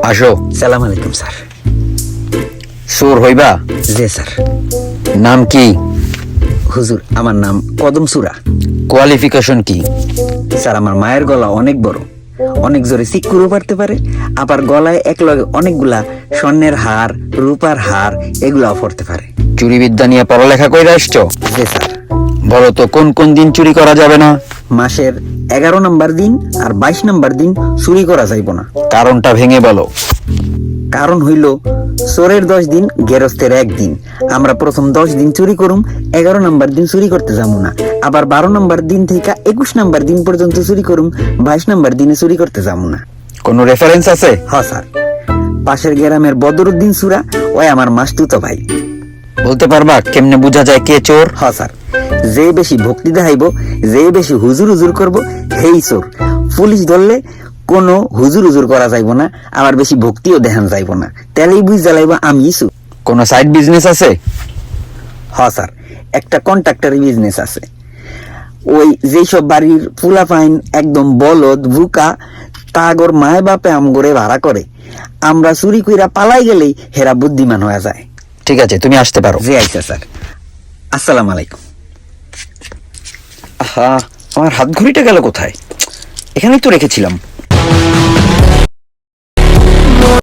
আসো। সালাম আলাইকুম স্যার। সুর হইবা? জি স্যার। নাম কি? হুজুর, আমার নাম কদম সুরা। কোয়ালিফিকেশন কি? স্যার, আমার মায়ের গলা অনেক বড়, অনেক জোরে চিক্কুরও পারতে পারে, আবার গলায় একলগে অনেকগুলা স্বর্ণের হার, রূপার হার এগুলাও পড়তে পারে। চুরি বিদ্যা নিয়ে পড়ালেখা কইরা আসছো? জি স্যার। বলো তো কোন কোন দিন চুরি করা যাবে না? মাসের 11 নম্বর দিন আর 22 নম্বর দিন চুরি করা যাইব না। কারণটা ভেঙে বলো। কারণ হইল, চোরের 10 দিন, গেরস্তের 1 দিন। আমরা প্রথম 10 দিন চুরি করুম, 11 নম্বর দিন চুরি করতে যাবো না। আবার 12 নম্বর দিন থেকে 21 নম্বর দিন পর্যন্ত চুরি করুম, 22 নম্বর দিনে চুরি করতে যাবো না। কোনো রেফারেন্স আছে? হ্যাঁ স্যার, পাশের গ্রামের বদরুদ্দিন সুরা, ওই আমার মাসতুতো ভাই। বলতে পারবা কেমনে বোঝা যায় কে চোর? হ্যাঁ স্যার, যে বেশি ভক্তি দেখাইব, যে বেশি হুজুর হুজুর করব, হেই চোর। পুলিশ ধরলে কোনো হুজুর হুজুর করা যাইব না, আবার বেশি ভক্তিও দেখান যাইব না, তাহলেই বুঝ জ্বালাইব আমি চোর। কোনো সাইড বিজনেস আছে? হ্যাঁ স্যার, একটা কন্ট্রাক্টরি বিজনেস আছে। ওই যেসব বাড়ির ফুলা ফাইন একদম বলদ বুকা, তাগর মায় বাপে আমগরে ভাড়া করে, আমরা চুরি কইরা পালাই গেলেই হেরা বুদ্ধিমান হয়ে যায়। ঠিক আছে, তুমি আসতে পারো। জি আইসা স্যার। আসসালামু আলাইকুম। আহা, আমার হাত ঘড়িটা গেল কোথায়? এখানেই তো রেখেছিলাম।